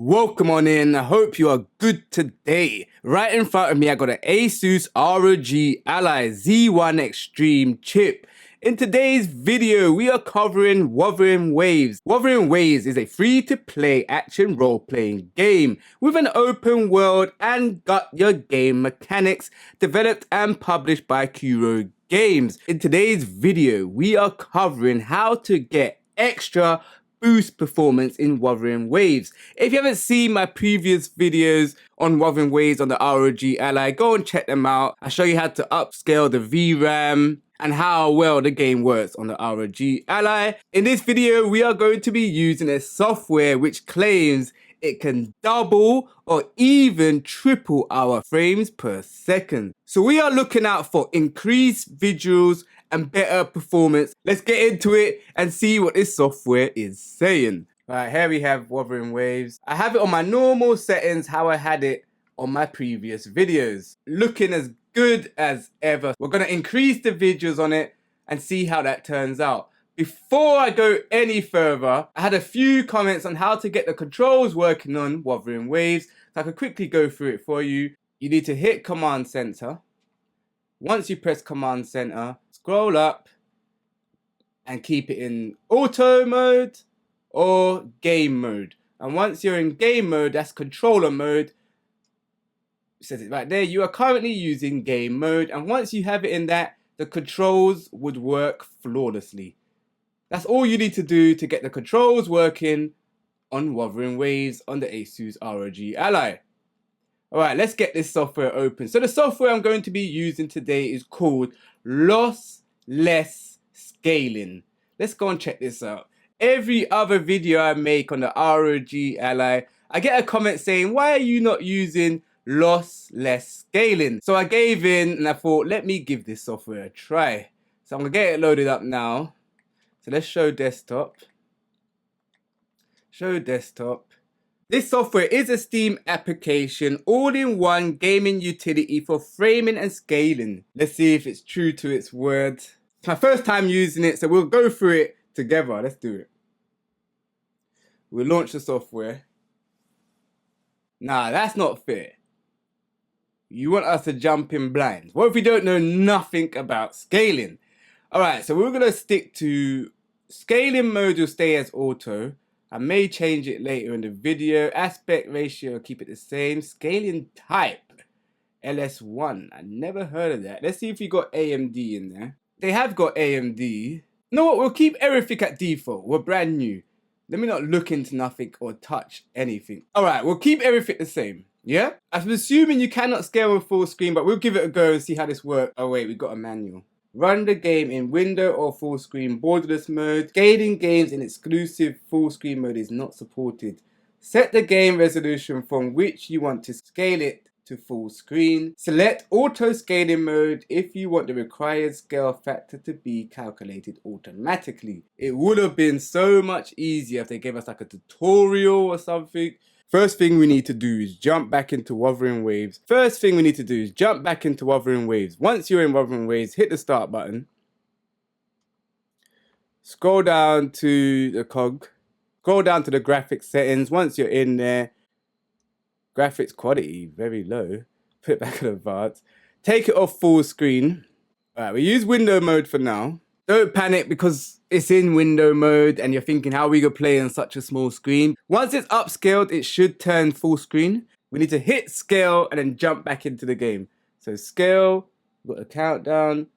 Welcome on in. I hope you are good today. Right in front of me, I got an Asus Rog Ally Z1 Extreme chip. In today's video, we are covering Wuthering Waves. Wuthering Waves is a free-to-play action role-playing game with an open world and gut your game mechanics, developed and published by Kuro Games. In today's video, we are covering how to get extra boost performance in Wuthering Waves. If you haven't seen my previous videos on Wuthering Waves on the ROG Ally, go and check them out. I show you how to upscale the VRAM and how well the game works on the ROG Ally. In this video, we are going to be using a software which claims it can double or even triple our frames per second. So we are looking out for increased visuals and better performance. Let's get into it and see what this software is saying. Right, here we have Wuthering Waves. I have it on my normal settings, how I had it on my previous videos. Looking as good as ever. We're gonna increase the visuals on it and see how that turns out. Before I go any further, I had a few comments on how to get the controls working on Wuthering Waves. So I can quickly go through it for you. You need to hit Command Center. Once you press Command Center, scroll up and keep it in auto mode or game mode. And once you're in game mode, that's controller mode. It says it right there. You are currently using game mode. And once you have it in that, the controls would work flawlessly. That's all you need to do to get the controls working on Wuthering Waves on the Asus ROG Ally. Alright, let's get this software open. So the software I'm going to be using today is called Lossless Scaling. Let's go and check this out. Every other video I make on the ROG Ally, I get a comment saying, why are you not using Lossless Scaling? So I gave in and I thought, let me give this software a try. So I'm going to get it loaded up now. So let's show desktop. Show desktop. This software is a Steam application, all-in-one gaming utility for framing and scaling. Let's see if it's true to its word. It's my first time using it, so we'll go through it together. Let's do it. We'll launch the software. Nah, that's not fair. You want us to jump in blind. What if we don't know nothing about scaling? Alright, so we're going to stick to scaling mode will stay as auto. I may change it later in the video. Aspect ratio, keep it the same. Scaling type, LS1. I never heard of that. Let's see if we got AMD in there. They have got AMD. You know what? We'll keep everything at default. We're brand new. Let me not look into nothing or touch anything. Alright, we'll keep everything the same. Yeah? I'm assuming you cannot scale with full screen, but we'll give it a go and see how this works. Oh wait, we got a manual. Run the game in window or full screen borderless mode. Scaling games in exclusive full screen mode is not supported. Set the game resolution from which you want to scale it to full screen. Select auto scaling mode if you want the required scale factor to be calculated automatically. It would have been so much easier if they gave us like a tutorial or something. First thing we need to do is jump back into Wuthering Waves. Once you're in Wuthering Waves, hit the start button. Scroll down to the cog. Scroll down to the graphics settings. Once you're in there, graphics quality, very low. Put it back in advanced. Take it off full screen. Alright, we use window mode for now. Don't panic because it's in window mode and you're thinking, how are we going to play on such a small screen? Once it's upscaled, it should turn full screen. We need to hit scale and then jump back into the game. So scale, got a countdown,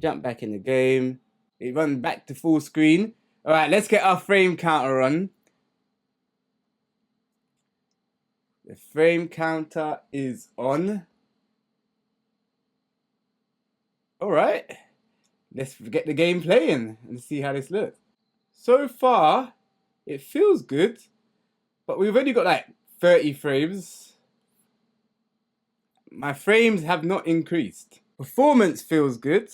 jump back in the game. It runs back to full screen. All right, let's get our frame counter on. The frame counter is on. All right. Let's get the game playing and see how this looks. So far, it feels good, but we've only got like 30 frames. My frames have not increased. Performance feels good.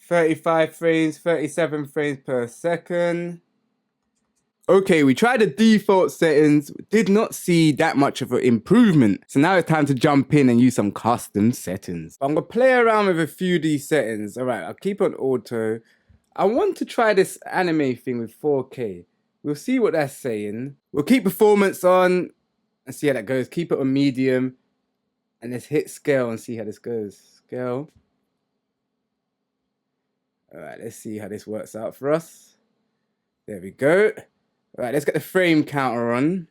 35 frames, 37 frames per second. Okay, we tried the default settings, did not see that much of an improvement. So now it's time to jump in and use some custom settings. I'm gonna play around with a few of these settings. All right, I'll keep on auto. I want to try this anime thing with 4K. We'll see what that's saying. We'll keep performance on and see how that goes. Keep it on medium. And let's hit scale and see how this goes. Scale. Alright, let's see how this works out for us. There we go. Alright, let's get the frame counter on.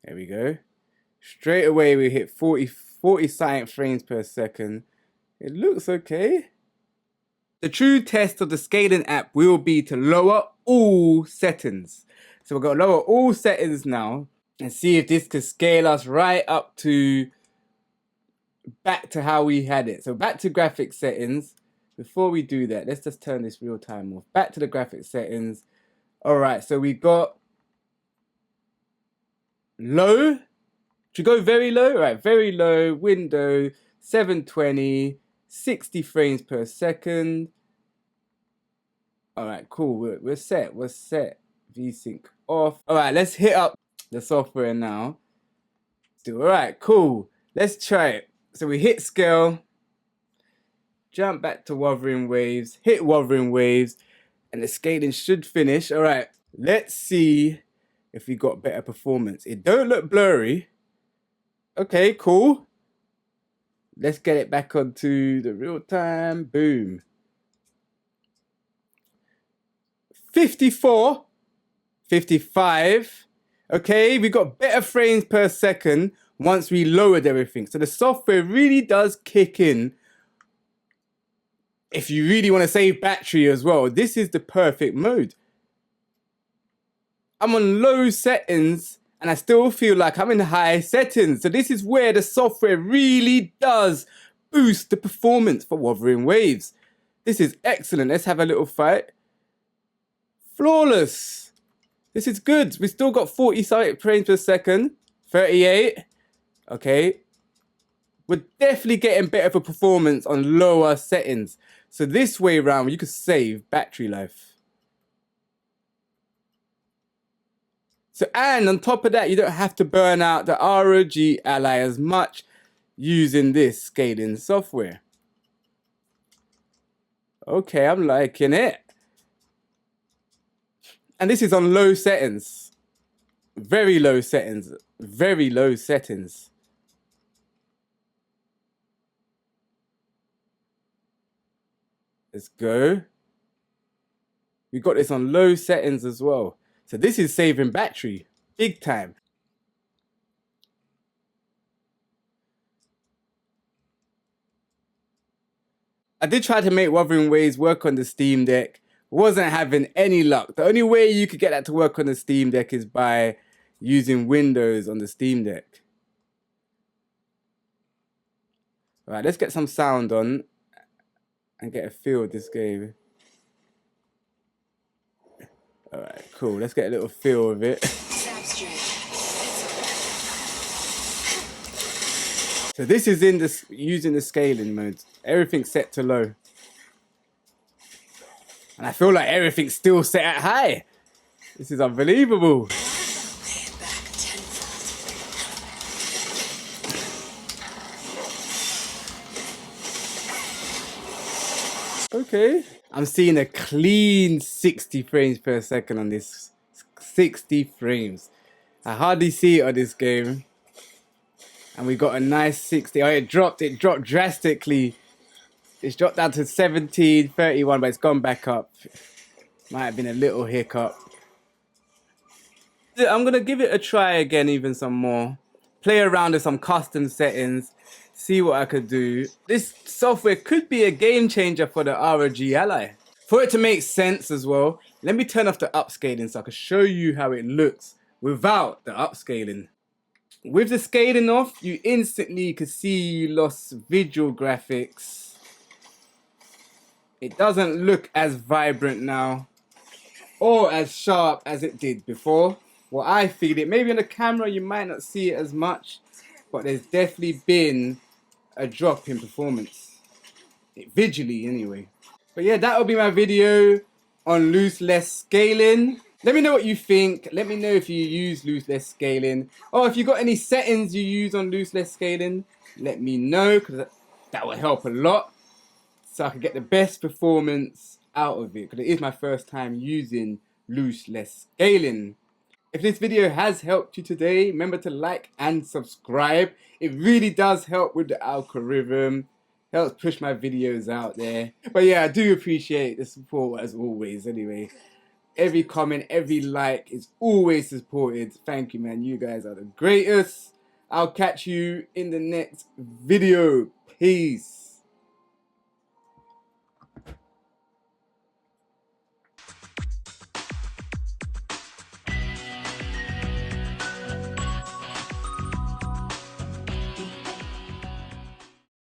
There we go. Straight away we hit 40 something frames per second. It looks okay. The true test of the scaling app will be to lower all settings. So we're going to lower all settings now and see if this could scale us right up to back to how we had it. So back to graphics settings. Before we do that, let's just turn this real time off. Back to the graphics settings. All right, so we got low. Should we go very low? All right, very low. Window 720, 60 frames per second. All right, cool. We're set. We're set. VSync off. All right, let's hit up the software now. All right, cool. Let's try it. So we hit scale, jump back to Wuthering Waves, hit Wuthering Waves, and the scaling should finish. All right, let's see if we got better performance. It don't look blurry. Okay, cool. Let's get it back onto the real time. Boom. 54, 55. Okay, we got better frames per second once we lowered everything. So the software really does kick in if you really want to save battery as well. This is the perfect mode. I'm on low settings and I still feel like I'm in high settings. So this is where the software really does boost the performance for Wuthering Waves. This is excellent. Let's have a little fight. Flawless. This is good. We still got 40 frames per second. 38. Okay. We're definitely getting better for performance on lower settings. So this way around, you could save battery life. So, and on top of that, you don't have to burn out the ROG Ally as much using this scaling software. Okay, I'm liking it. And this is on low settings. Very low settings. Very low settings. Let's go. We got this on low settings as well. So this is saving battery. Big time. I did try to make Wuthering Waves work on the Steam Deck. Wasn't having any luck. The only way you could get that to work on the Steam Deck is by using Windows on the Steam Deck. All right, let's get some sound on and get a feel of this game. All right, cool. Let's get a little feel of it. So this is in this using the scaling mode. Everything's set to low. And I feel like everything's still set at high. This is unbelievable. Okay. I'm seeing a clean 60 frames per second on this. 60 frames. I hardly see it on this game. And we got a nice 60. Oh, it dropped drastically. It's dropped down to 1731, but it's gone back up. Might have been a little hiccup. I'm going to give it a try again, even some more. Play around with some custom settings. See what I could do. This software could be a game changer for the ROG Ally. For it to make sense as well, let me turn off the upscaling so I can show you how it looks without the upscaling. With the scaling off, you instantly could see you lost visual graphics. It doesn't look as vibrant now or as sharp as it did before. Well, I feel it. Maybe on the camera you might not see it as much, but there's definitely been a drop in performance. Visually anyway. But yeah, that'll be my video on Lossless Scaling. Let me know what you think. Let me know if you use Lossless Scaling. Or if you got any settings you use on Lossless Scaling, let me know. That will help a lot, so I can get the best performance out of it, because it is my first time using Lossless Scaling. If this video has helped you today, remember to like and subscribe. It really does help with the algorithm, helps push my videos out there. But yeah, I do appreciate the support as always anyway. Every comment, every like is always supported. Thank you, man. You guys are the greatest. I'll catch you in the next video. Peace.